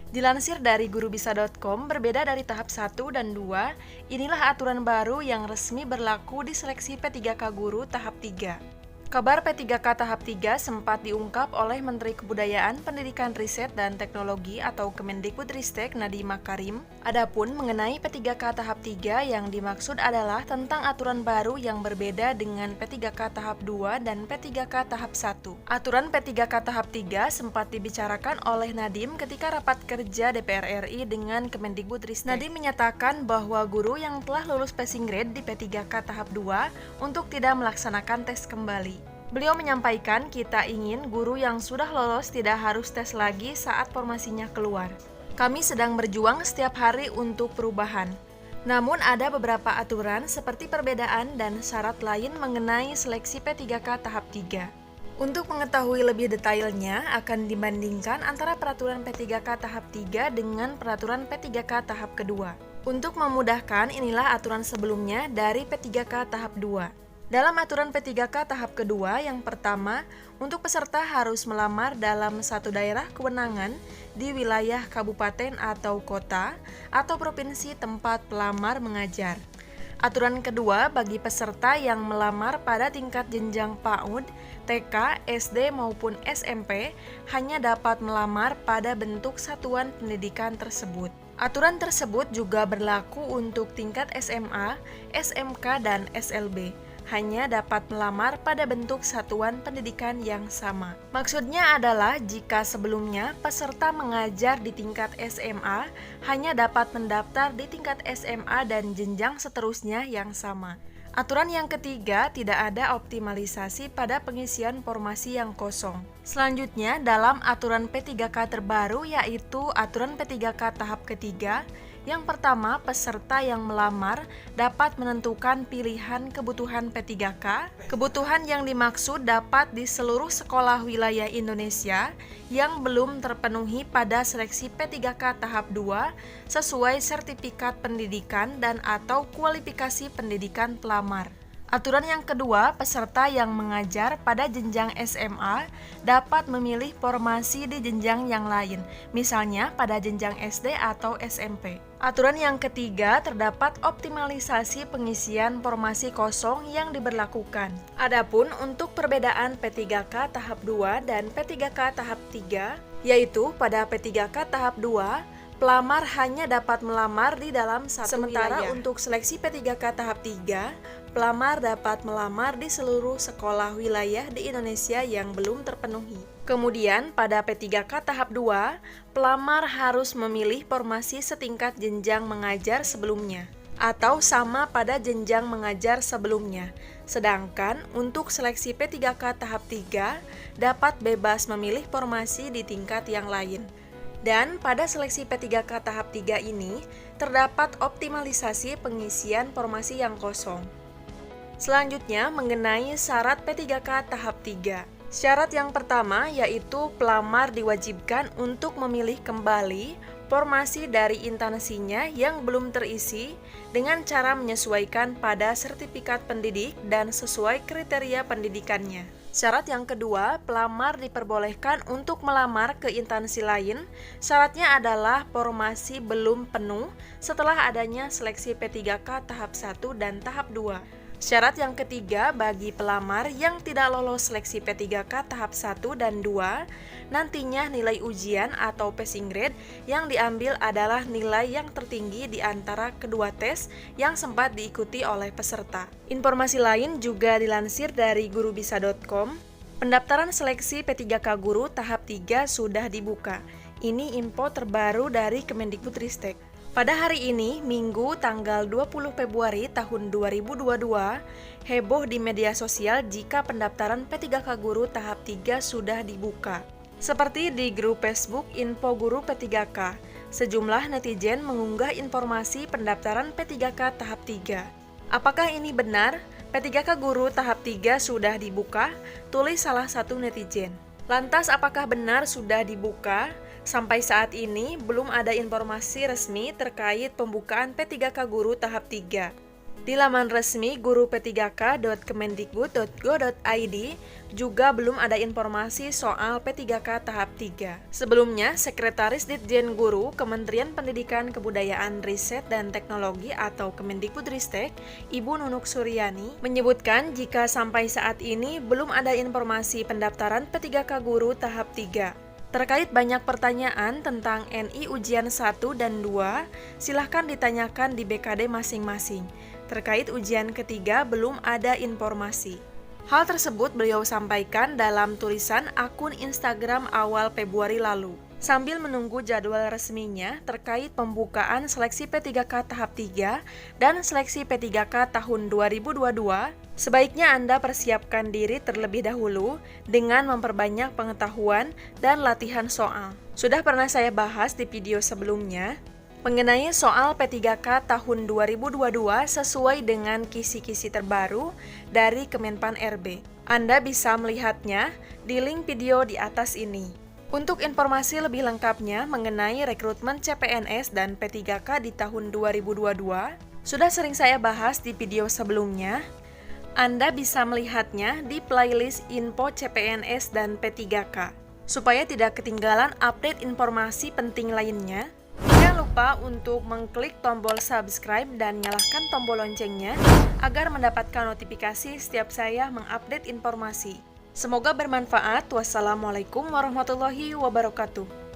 Dilansir dari gurubisa.com, berbeda dari tahap 1 dan 2, inilah aturan baru yang resmi berlaku di seleksi P3K Guru tahap 3. Kabar P3K tahap 3 sempat diungkap oleh Menteri Kebudayaan, Pendidikan, Riset, dan Teknologi atau Kemendikbudristek Nadiem Makarim. Adapun mengenai P3K tahap 3 yang dimaksud adalah tentang aturan baru yang berbeda dengan P3K tahap 2 dan P3K tahap 1. Aturan P3K tahap 3 sempat dibicarakan oleh Nadiem ketika rapat kerja DPR RI dengan Kemendikbudristek. Nadiem menyatakan bahwa guru yang telah lulus passing grade di P3K tahap 2 untuk tidak melaksanakan tes kembali. Beliau menyampaikan kita ingin guru yang sudah lolos tidak harus tes lagi saat formasinya keluar. Kami sedang berjuang setiap hari untuk perubahan. Namun ada beberapa aturan seperti perbedaan dan syarat lain mengenai seleksi P3K tahap 3. Untuk mengetahui lebih detailnya akan dibandingkan antara peraturan P3K tahap 3 dengan peraturan P3K tahap kedua. Untuk memudahkan, inilah aturan sebelumnya dari P3K tahap 2. Dalam aturan P3K tahap kedua, yang pertama, untuk peserta harus melamar dalam satu daerah kewenangan di wilayah kabupaten atau kota atau provinsi tempat pelamar mengajar. Aturan kedua, bagi peserta yang melamar pada tingkat jenjang PAUD, TK, SD maupun SMP, hanya dapat melamar pada bentuk satuan pendidikan tersebut. Aturan tersebut juga berlaku untuk tingkat SMA, SMK, dan SLB. Hanya dapat melamar pada bentuk satuan pendidikan yang sama. Maksudnya adalah jika sebelumnya peserta mengajar di tingkat SMA, hanya dapat mendaftar di tingkat SMA dan jenjang seterusnya yang sama. Aturan yang ketiga, tidak ada optimalisasi pada pengisian formasi yang kosong. Selanjutnya, dalam aturan P3K terbaru yaitu aturan P3K tahap ketiga, yang pertama, peserta yang melamar dapat menentukan pilihan kebutuhan P3K. Kebutuhan yang dimaksud dapat di seluruh sekolah wilayah Indonesia yang belum terpenuhi pada seleksi P3K tahap 2 sesuai sertifikat pendidikan dan atau kualifikasi pendidikan pelamar. Aturan yang kedua, peserta yang mengajar pada jenjang SMA dapat memilih formasi di jenjang yang lain, misalnya pada jenjang SD atau SMP. Aturan yang ketiga, terdapat optimalisasi pengisian formasi kosong yang diberlakukan. Adapun untuk perbedaan P3K tahap 2 dan P3K tahap 3, yaitu pada P3K tahap 2, pelamar hanya dapat melamar di dalam satu Sementara wilayah. Untuk seleksi P3K tahap 3, pelamar dapat melamar di seluruh sekolah wilayah di Indonesia yang belum terpenuhi. Kemudian pada P3K tahap 2, pelamar harus memilih formasi setingkat jenjang mengajar sebelumnya atau sama pada jenjang mengajar sebelumnya. Sedangkan untuk seleksi P3K tahap 3 dapat bebas memilih formasi di tingkat yang lain. Dan pada seleksi P3K tahap 3 ini, terdapat optimalisasi pengisian formasi yang kosong. Selanjutnya, mengenai syarat P3K tahap 3. Syarat yang pertama yaitu pelamar diwajibkan untuk memilih kembali formasi dari instansinya yang belum terisi dengan cara menyesuaikan pada sertifikat pendidik dan sesuai kriteria pendidikannya. Syarat yang kedua, pelamar diperbolehkan untuk melamar ke instansi lain. Syaratnya adalah formasi belum penuh setelah adanya seleksi P3K tahap 1 dan tahap 2. Syarat yang ketiga, bagi pelamar yang tidak lolos seleksi P3K tahap 1 dan 2, nantinya nilai ujian atau passing grade yang diambil adalah nilai yang tertinggi di antara kedua tes yang sempat diikuti oleh peserta. Informasi lain juga dilansir dari gurubisa.com, pendaftaran seleksi P3K Guru tahap 3 sudah dibuka. Ini info terbaru dari Kemendikbudristek. Pada hari ini, Minggu tanggal 20 Februari tahun 2022, heboh di media sosial jika pendaftaran P3K Guru tahap 3 sudah dibuka. Seperti di grup Facebook Info Guru P3K, sejumlah netizen mengunggah informasi pendaftaran P3K tahap 3. Apakah ini benar? P3K Guru tahap 3 sudah dibuka? Tulis salah satu netizen. Lantas apakah benar sudah dibuka? Sampai saat ini belum ada informasi resmi terkait pembukaan P3K Guru tahap 3. Di laman resmi guru-p3k.kemendikbud.go.id juga belum ada informasi soal P3K tahap 3. Sebelumnya, Sekretaris Ditjen Guru Kementerian Pendidikan Kebudayaan Riset dan Teknologi atau Kemendikbudristek, Ibu Nunuk Suryani, menyebutkan jika sampai saat ini belum ada informasi pendaftaran P3K Guru tahap 3. Terkait banyak pertanyaan tentang NI ujian 1 dan 2, silahkan ditanyakan di BKD masing-masing. Terkait ujian ketiga belum ada informasi. Hal tersebut beliau sampaikan dalam tulisan akun Instagram awal Februari lalu. Sambil menunggu jadwal resminya terkait pembukaan seleksi P3K tahap 3 dan seleksi P3K tahun 2022, sebaiknya Anda persiapkan diri terlebih dahulu dengan memperbanyak pengetahuan dan latihan soal. Sudah pernah saya bahas di video sebelumnya mengenai soal P3K tahun 2022 sesuai dengan kisi-kisi terbaru dari Kemenpan RB. Anda bisa melihatnya di link video di atas ini. Untuk informasi lebih lengkapnya mengenai rekrutmen CPNS dan P3K di tahun 2022, sudah sering saya bahas di video sebelumnya. Anda bisa melihatnya di playlist info CPNS dan P3K. Supaya tidak ketinggalan update informasi penting lainnya, jangan lupa untuk mengklik tombol subscribe dan nyalakan tombol loncengnya agar mendapatkan notifikasi setiap saya mengupdate informasi. Semoga bermanfaat. Wassalamualaikum warahmatullahi wabarakatuh.